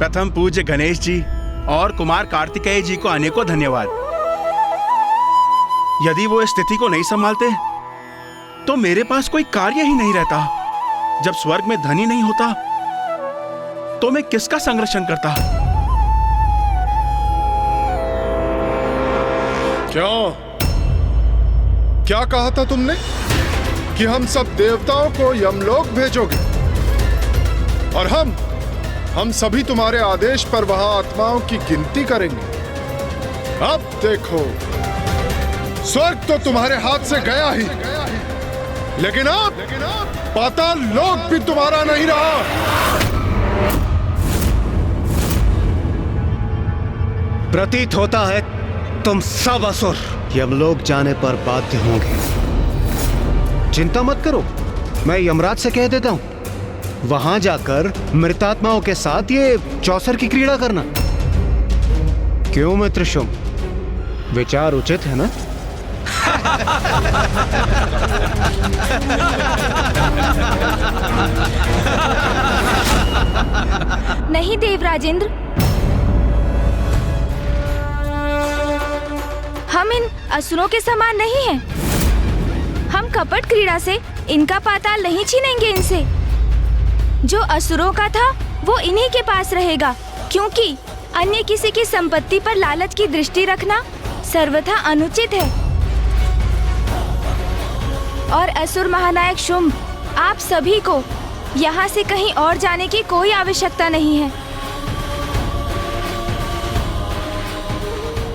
प्रथम पूज्य गणेश जी और कुमार कार्तिकेय जी को अनेकों धन्यवाद। यदि वो इस स्थिति को नहीं संभालते तो मेरे पास कोई कार्य ही नहीं रहता। जब स्वर्ग में धन ही नहीं होता तो मैं किसका संरक्षण करता? क्या कहा था तुमने कि हम सब देवताओं को यमलोक भेजोगे और हम सभी तुम्हारे आदेश पर वहां आत्माओं की गिनती करेंगे। अब देखो, स्वर्ग तो तुम्हारे हाथ से गया ही, लेकिन अब पाताल लोक भी तुम्हारा नहीं रहा। प्रतीत होता है तुम सब असुर यमलोक जाने पर बाध्य होंगे। चिंता मत करो, मैं यमराज से कह देता हूं, वहां जाकर मृतात्माओं के साथ ये चौसर की क्रीड़ा करना। क्यों मित्र शुंभ, विचार उचित है ना? नहीं देवराजेंद्र, हम इन असुरों के समान नहीं हैं। हम कपट क्रीड़ा से इनका पाताल नहीं छीनेंगे इनसे। जो असुरों का था वो इन्हीं के पास रहेगा, क्योंकि अन्य किसी की संपत्ति पर लालच की दृष्टि रखना सर्वथा अनुचित है। और असुर महानायक शुंभ, आप सभी को यहाँ से कहीं और जाने की कोई आवश्यकता नहीं है।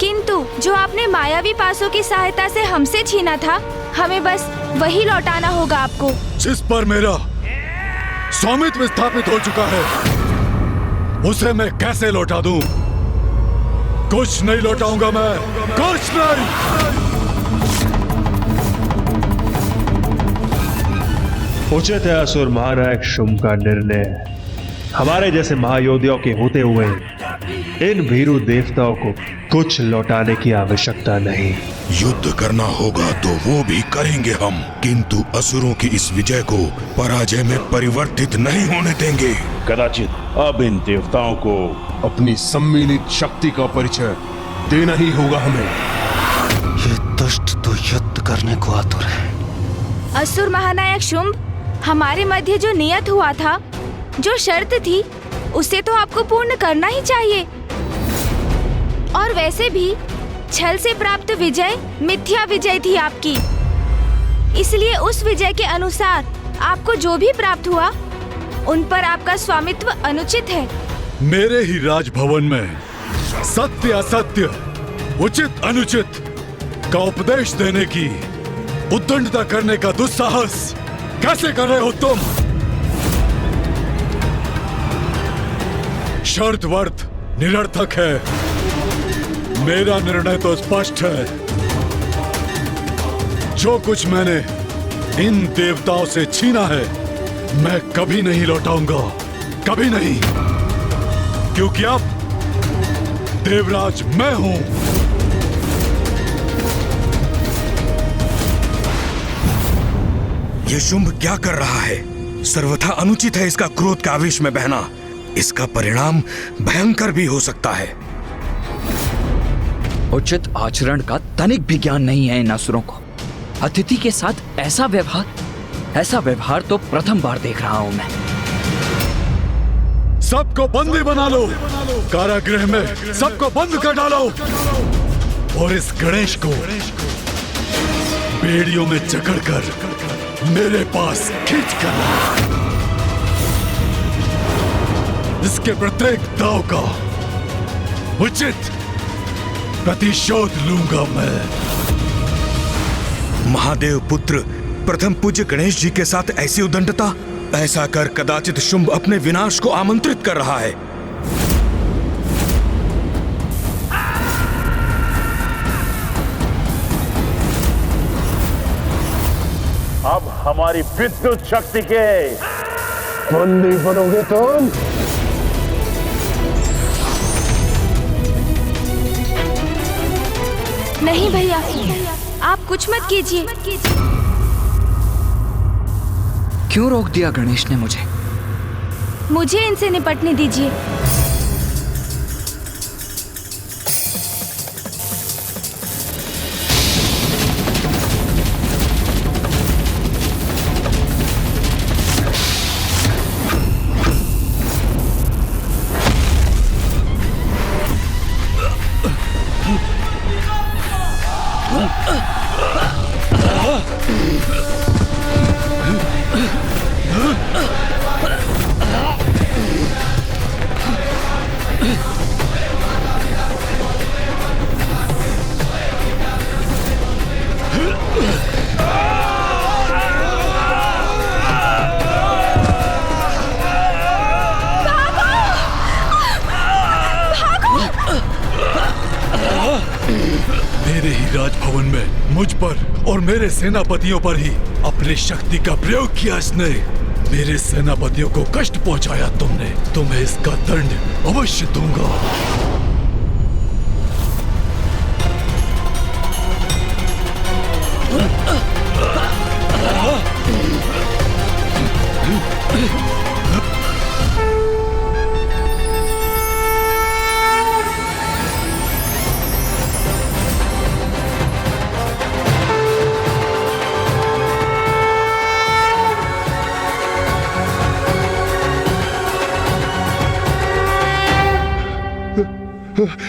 किंतु जो आपने मायावी पासों की सहायता से हमसे छीना था, हमें बस वही लौटाना होगा आपको। जिस पर मेरा स्वामित्व स्थापित हो चुका है, उसे मैं कैसे लौटा दूं? कुछ नहीं लौटाऊंगा मैं, कुछ नहीं। उचित है असुर महानायक शुंभ का निर्णय। हमारे जैसे महायोद्धाओं के होते हुए इन भीरू देवताओं को कुछ लौटाने की आवश्यकता नहीं। युद्ध करना होगा तो वो भी करेंगे हम, किंतु असुरों की इस विजय को पराजय में परिवर्तित नहीं होने देंगे। कदाचित अब इन देवताओं को अपनी सम्मिलित शक्ति का परिचय देना ही होगा हमें। ये दुष्ट तो युद्ध करने को आतुर है। असुर महानायक शुंभ, हमारे मध्य जो नियत हुआ था, जो शर्त थी, उसे तो आपको पूर्ण करना ही चाहिए। और वैसे भी छल से प्राप्त विजय मिथ्या विजय थी आपकी, इसलिए उस विजय के अनुसार आपको जो भी प्राप्त हुआ उन पर आपका स्वामित्व अनुचित है। मेरे ही राजभवन में सत्य असत्य, उचित अनुचित का उपदेश देने की, उद्दंडता करने का दुस्साहस कैसे कर रहे हो तुम? शर्त वर्त निरर्थक है। मेरा निर्णय तो स्पष्ट है। जो कुछ मैंने इन देवताओं से छीना है, मैं कभी नहीं लौटाऊंगा, कभी नहीं, क्योंकि अब देवराज मैं हूं। ये शुंभ क्या कर रहा है? सर्वथा अनुचित है इसका क्रोध के आवेश में बहना। इसका परिणाम भयंकर भी हो सकता है। उचित आचरण का तनिक भी ज्ञान नहीं है इन असुरों को। अतिथि के साथ ऐसा व्यवहार तो प्रथम बार देख रहा हूं मैं। सबको बंदी बना लो, कारागृह में सबको बंद कर डालो और इस गणेश को बेड़ियों में जकड़कर मेरे पास खींच कर इसके प्रत्येक दांव का उचित प्रतिशोध लूंगा मैं। महादेव पुत्र प्रथम पूज्य गणेश जी के साथ ऐसी उद्दंडता, ऐसा कर कदाचित शुंभ अपने विनाश को आमंत्रित कर रहा है। अब हमारी विद्युत शक्ति के बंदी बनोगे तुम। नहीं भैया, आप कुछ मत कीजिए। क्यों रोक दिया गणेश ने मुझे? मुझे इनसे निपटने दीजिए। राजभवन में मुझ पर और मेरे सेनापतियों पर ही अपनी शक्ति का प्रयोग किया इसने। मेरे सेनापतियों को कष्ट पहुंचाया तुमने, तुम्हें इसका दंड अवश्य दूंगा।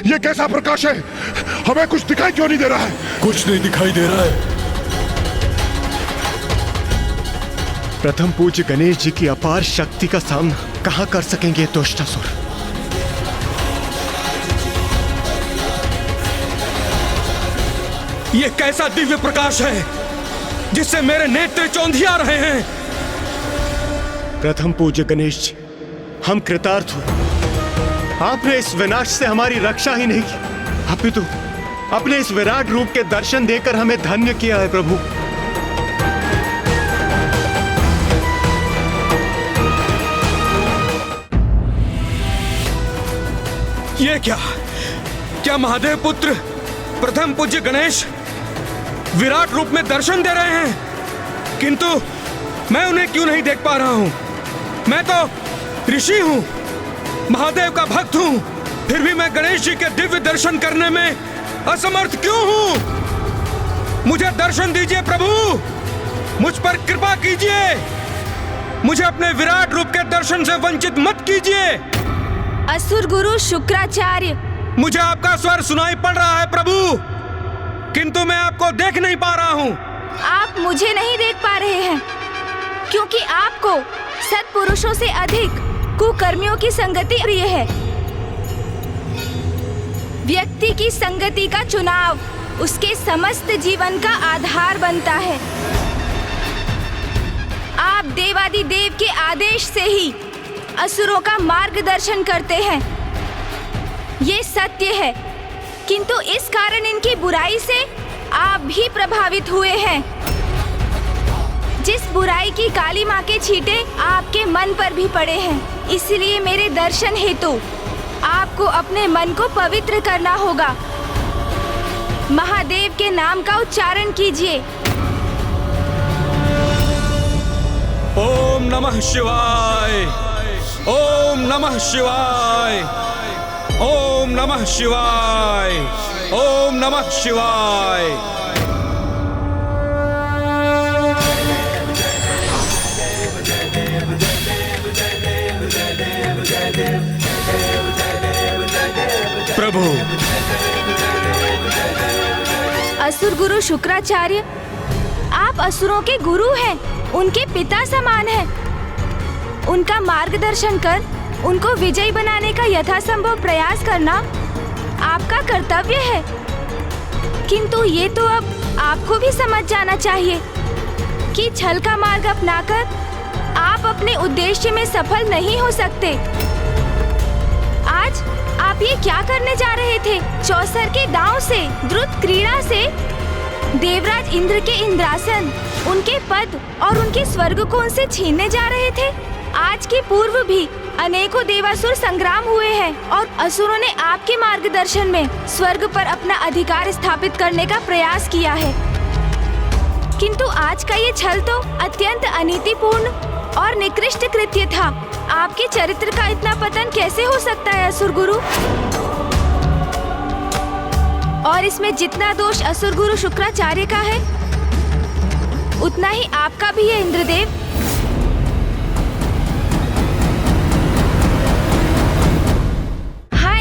ये कैसा प्रकाश है? हमें कुछ दिखाई क्यों नहीं दे रहा है? कुछ नहीं दिखाई दे रहा है। प्रथम पूज्य गणेश जी की अपार शक्ति का सामना कहां कर सकेंगे दुष्टासुर? ये कैसा दिव्य प्रकाश है जिससे मेरे नेत्र चौंधिया रहे हैं? प्रथम पूज्य गणेश जी, हम कृतार्थ हो। आपने इस विनाश से हमारी रक्षा ही नहीं की, अपितु अपने इस विराट रूप के दर्शन देकर हमें धन्य किया है प्रभु। ये क्या महादेव पुत्र प्रथम पूज्य गणेश विराट रूप में दर्शन दे रहे हैं, किंतु मैं उन्हें क्यों नहीं देख पा रहा हूं? मैं तो ऋषि हूं, महादेव का भक्त हूं, फिर भी मैं गणेश जी के दिव्य दर्शन करने में असमर्थ क्यों हूं? मुझे दर्शन दीजिए प्रभु, मुझ पर कृपा कीजिए, मुझे अपने विराट रूप के दर्शन से वंचित मत कीजिए। असुर गुरु शुक्राचार्य, मुझे आपका स्वर सुनाई पड़ रहा है प्रभु, किंतु मैं आपको देख नहीं पा रहा हूँ। आप मुझे नहीं देख पा रहे हैं क्योंकि आपको सत्पुरुषों से अधिक कुकर्मियों की संगति प्रिय है। व्यक्ति की संगति का चुनाव उसके समस्त जीवन का आधार बनता है। आप देवादिदेव के आदेश से ही असुरों का मार्गदर्शन करते हैं, ये सत्य है, किंतु इस कारण इनकी बुराई से आप भी प्रभावित हुए हैं। जिस बुराई की काली माँ के छींटे आपके मन पर भी पड़े हैं, इसलिए मेरे दर्शन हेतु आपको अपने मन को पवित्र करना होगा। महादेव के नाम का उच्चारण कीजिए। ओम नमः शिवाय, ओम नमः शिवाय, ओम नमः शिवाय, ओम नमः शिवाय। प्रभु, असुर गुरु शुक्राचार्य, आप असुरों के गुरु हैं, उनके पिता समान हैं। उनका मार्गदर्शन कर उनको विजयी बनाने का यथासंभव प्रयास करना आपका कर्तव्य है, किंतु ये तो अब आपको भी समझ जाना चाहिए कि छल का मार्ग अपनाकर आप अपने उद्देश्य में सफल नहीं हो सकते। आज आप ये क्या करने जा रहे थे? चौसर के दांव से, द्रुत क्रीड़ा से देवराज इंद्र के इंद्रासन, उनके पद और उनके स्वर्ग को उनसे छीनने जा रहे थे। आज के पूर्व भी अनेकों देवासुर संग्राम हुए हैं और असुरों ने आपके मार्गदर्शन में स्वर्ग पर अपना अधिकार स्थापित करने का प्रयास किया है, किंतु आज का ये छल तो अत्यंत अनीतिपूर्ण और निकृष्ट कृत्य था। आपके चरित्र का इतना पतन कैसे हो सकता है असुर गुरु? और इसमें जितना दोष असुर गुरु शुक्राचार्य का है, उतना ही आपका भी है इंद्रदेव।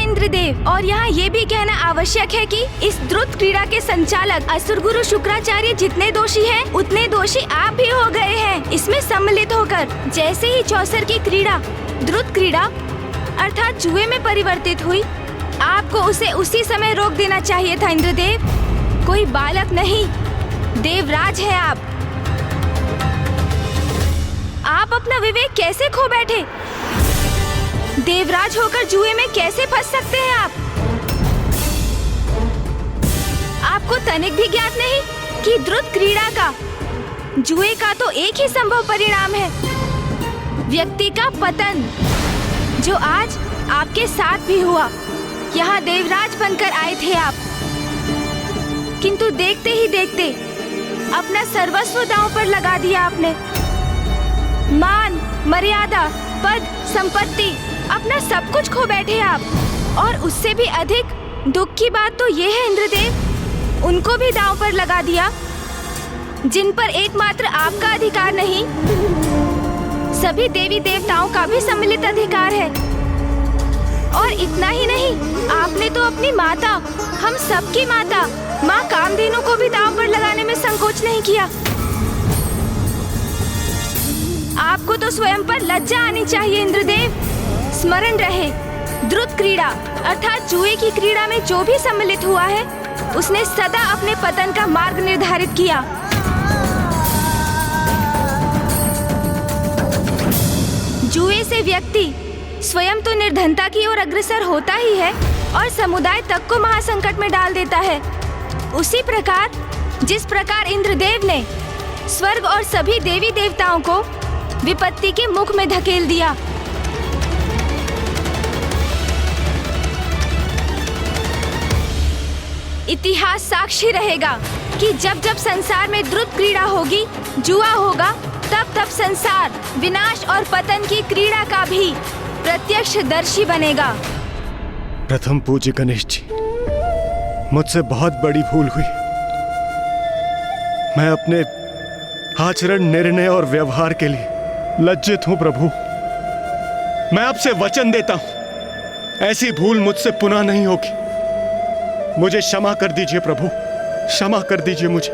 इंद्रदेव, और यहाँ ये भी कहना आवश्यक है कि इस द्रुत क्रीड़ा के संचालक असुर गुरु शुक्राचार्य जितने दोषी हैं, उतने दोषी आप भी हो गए हैं इसमें सम्मिलित होकर। जैसे ही चौसर की क्रीड़ा द्रुत क्रीड़ा अर्थात जुए में परिवर्तित हुई, आपको उसे उसी समय रोक देना चाहिए था इंद्रदेव। कोई बालक नहीं, देवराज है आप। आप अपना विवेक कैसे खो बैठे? देवराज होकर जुए में कैसे फंस सकते हैं आप? आपको तनिक भी ज्ञात नहीं कि द्रुत क्रीड़ा का, जुए का तो एक ही संभव परिणाम है, व्यक्ति का पतन, जो आज आपके साथ भी हुआ। यहाँ देवराज बनकर आए थे आप, किंतु देखते ही देखते अपना सर्वस्व दांव पर लगा दिया आपने। मान, मर्यादा, पद, संपत्ति, अपना सब कुछ खो बैठे आप। और उससे भी अधिक दुख की बात तो ये है इंद्रदेव, उनको भी दांव पर लगा दिया जिन पर एकमात्र आपका अधिकार नहीं, सभी देवी देवताओं का भी सम्मिलित अधिकार है। और इतना ही नहीं, आपने तो अपनी माता, हम सबकी माता माँ कामधेनु को भी दांव पर लगाने में संकोच नहीं किया। आपको तो स्वयं पर लज्जा आनी चाहिए इंद्रदेव। स्मरण रहे, द्रुत क्रीड़ा अर्थात जुए की क्रीड़ा में जो भी सम्मिलित हुआ है, उसने सदा अपने पतन का मार्ग निर्धारित किया। जुए से व्यक्ति स्वयं तो निर्धनता की ओर अग्रसर होता ही है और समुदाय तक को महासंकट में डाल देता है। उसी प्रकार जिस प्रकार इंद्रदेव ने स्वर्ग और सभी देवी देवताओं को विपत्ति के मुख में धकेल दिया। इतिहास साक्षी रहेगा कि जब जब संसार में द्रुत क्रीड़ा होगी, जुआ होगा, तब तब संसार विनाश और पतन की क्रीड़ा का भी प्रत्यक्षदर्शी बनेगा। प्रथम पूज्य गणेश जी, मुझसे बहुत बड़ी भूल हुई। मैं अपने आचरण, निर्णय और व्यवहार के लिए लज्जित हूं प्रभु। मैं आपसे वचन देता हूं, ऐसी भूल मुझसे पुनः नहीं होगी। मुझे क्षमा कर दीजिए प्रभु, क्षमा कर दीजिए मुझे।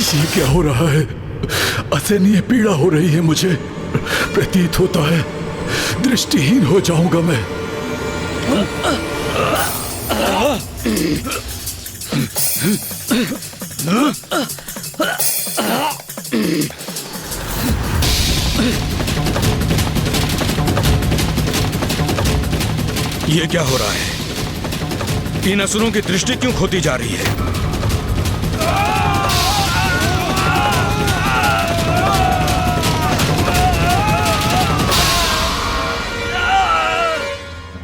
ये क्या हो रहा है? असहनीय पीड़ा हो रही है मुझे। प्रतीत होता है दृष्टिहीन हो जाऊंगा मैं। ये क्या हो रहा है? इन असुरों की दृष्टि क्यों खोती जा रही है?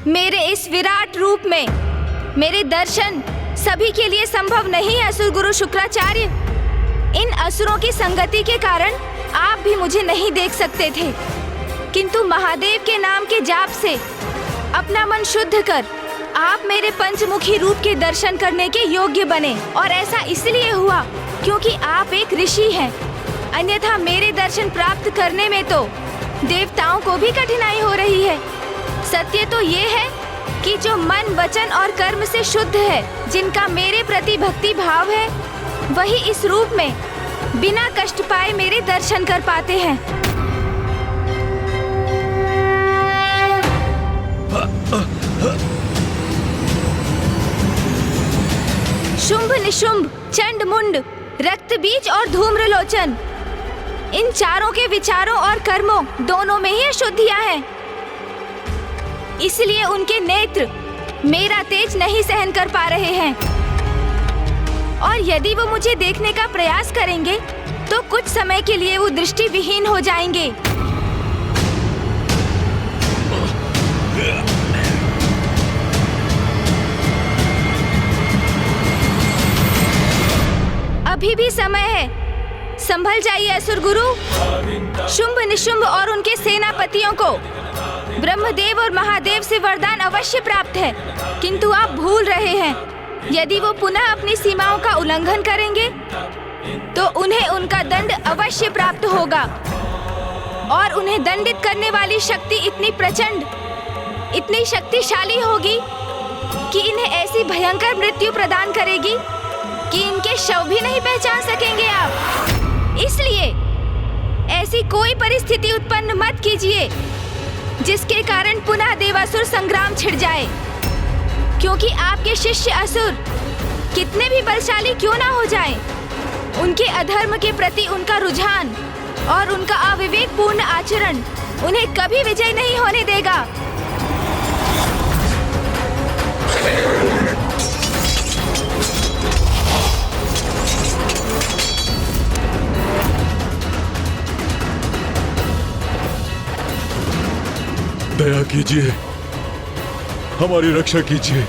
मेरे इस विराट रूप में मेरे दर्शन सभी के लिए संभव नहीं है असुर गुरु शुक्राचार्य। इन असुरों की संगति के कारण आप भी मुझे नहीं देख सकते थे, किंतु महादेव के नाम के जाप से अपना मन शुद्ध कर आप मेरे पंचमुखी रूप के दर्शन करने के योग्य बने। और ऐसा इसलिए हुआ क्योंकि आप एक ऋषि हैं, अन्यथा मेरे दर्शन प्राप्त करने में तो देवताओं को भी कठिनाई हो रही है। सत्य तो ये है कि जो मन, वचन और कर्म से शुद्ध है, जिनका मेरे प्रति भक्ति भाव है, वही इस रूप में बिना कष्ट पाए मेरे दर्शन कर पाते हैं। शुंभ निशुंभ, चंड मुंड, रक्त बीज और धूम्रलोचन, इन चारों के विचारों और कर्मों दोनों में ही अशुद्धियां हैं। इसलिए उनके नेत्र मेरा तेज नहीं सहन कर पा रहे हैं, और यदि वो मुझे देखने का प्रयास करेंगे तो कुछ समय के लिए वो दृष्टि विहीन हो जाएंगे। अभी भी समय है, संभल जाइए असुर गुरु। शुंभ निशुंभ और उनके सेनापतियों को ब्रह्मदेव और महादेव से वरदान अवश्य प्राप्त है, किंतु आप भूल रहे हैं। यदि वो पुनः अपनी सीमाओं का उल्लंघन करेंगे तो उन्हें उनका दंड अवश्य प्राप्त होगा, और उन्हें दंडित करने वाली शक्ति इतनी प्रचंड, इतनी शक्तिशाली होगी कि इन्हें ऐसी भयंकर मृत्यु प्रदान करेगी कि इनके शव भी नहीं पहचान सकेंगे आप। इसलिए ऐसी कोई परिस्थिति उत्पन्न मत कीजिए जिसके कारण पुनः देवासुर संग्राम छिड़ जाए, क्योंकि आपके शिष्य असुर कितने भी बलशाली क्यों ना हो जाएं, उनके अधर्म के प्रति उनका रुझान और उनका अविवेकपूर्ण आचरण उन्हें कभी विजय नहीं होने देगा। दया कीजिए, हमारी रक्षा कीजिए।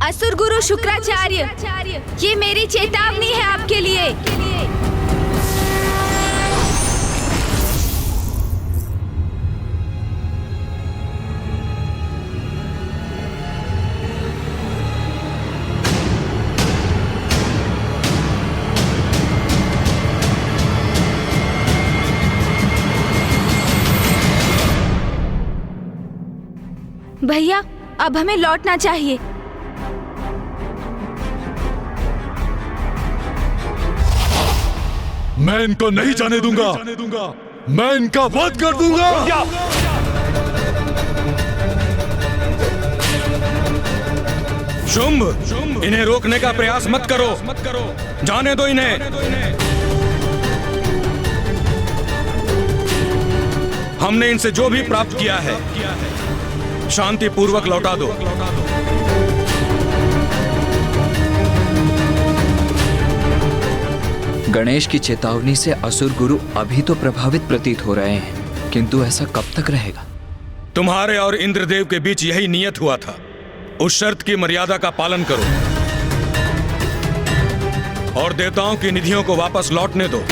असुर गुरु शुक्राचार्य, ये मेरी चेतावनी है आपके लिए। भैया, अब हमें लौटना चाहिए। मैं इनको नहीं जाने दूंगा। मैं इनका वध कर दूंगा। शुंभ, इन्हें रोकने का प्रयास मत करो। जाने दो इन्हें। हमने इनसे जो भी प्राप्त किया है शांति पूर्वक लौटा दो। गणेश की चेतावनी से असुर गुरु अभी तो प्रभावित प्रतीत हो रहे हैं, किंतु ऐसा कब तक रहेगा? तुम्हारे और इंद्रदेव के बीच यही नियत हुआ था। उस शर्त की मर्यादा का पालन करो और देवताओं की निधियों को वापस लौटने दो।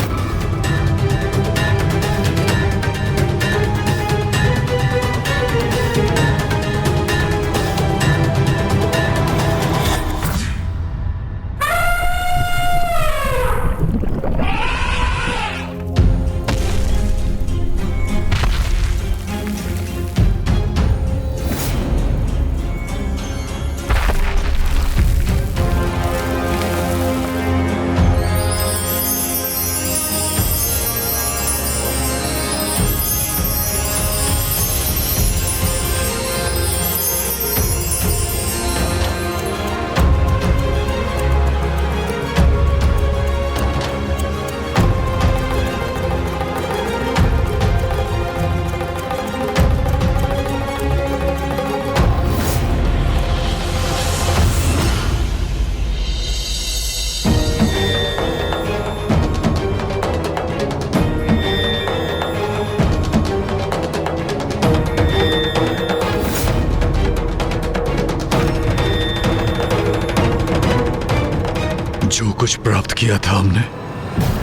जो कुछ प्राप्त किया था हमने,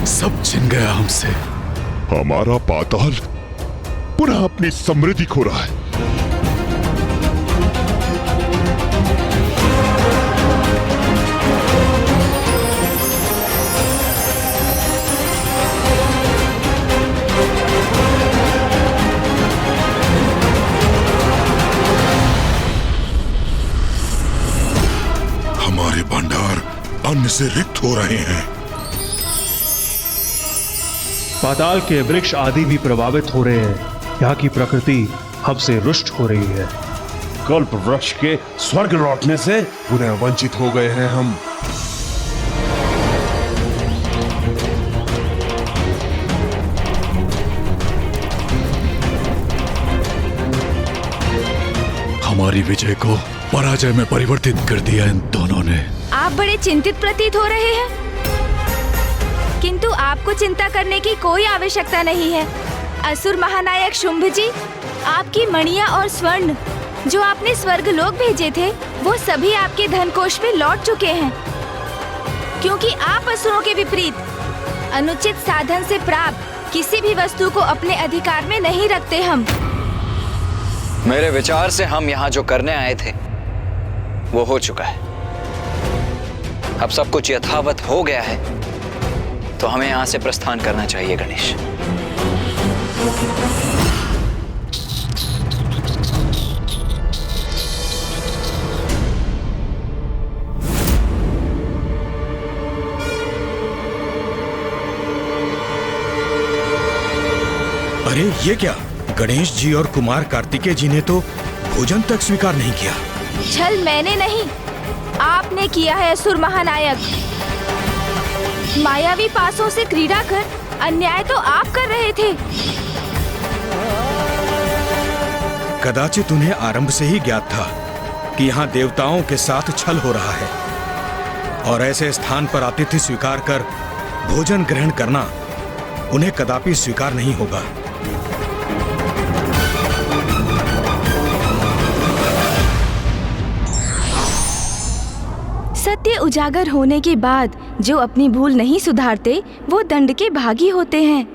सब छिन गया हमसे। हमारा पाताल पुनः अपनी समृद्धि खो रहा है। हमारे भंडार अन्न से रिक्त हो रहे हैं। पाताल के वृक्ष आदि भी प्रभावित हो रहे हैं। यहाँ की प्रकृति हमसे रुष्ट हो रही है। कल्प वृक्ष के स्वर्ग लौटने से पुनः वंचित हो गए हैं हम। हमारी विजय को पराजय में परिवर्तित कर दिया इन दोनों ने। आप बड़े चिंतित प्रतीत हो रहे हैं, किंतु आपको चिंता करने की कोई आवश्यकता नहीं है। असुर महानायक शुंभ जी, आपकी मणियां और स्वर्ण जो आपने स्वर्ग लोक भेजे थे, वो सभी आपके धन कोष में लौट चुके हैं, क्योंकि आप असुरों के विपरीत अनुचित साधन से प्राप्त किसी भी वस्तु को अपने अधिकार में नहीं रखते। हम मेरे विचार से हम यहाँ जो करने आए थे वो हो चुका है। अब सब कुछ यथावत हो गया है, तो हमें यहाँ से प्रस्थान करना चाहिए गणेश। अरे ये क्या? गणेश जी और कुमार कार्तिकेय जी ने तो भोजन तक स्वीकार नहीं किया। छल मैंने नहीं, आपने किया है असुर महानायक। मायावी पासों से क्रीड़ा कर अन्याय तो आप कर रहे थे। कदाचित उन्हें आरंभ से ही ज्ञात था कि यहाँ देवताओं के साथ छल हो रहा है और ऐसे स्थान पर आतिथ्य स्वीकार कर भोजन ग्रहण करना उन्हें कदापि स्वीकार नहीं होगा। सत्य उजागर होने के बाद जो अपनी भूल नहीं सुधारते वो दंड के भागी होते हैं।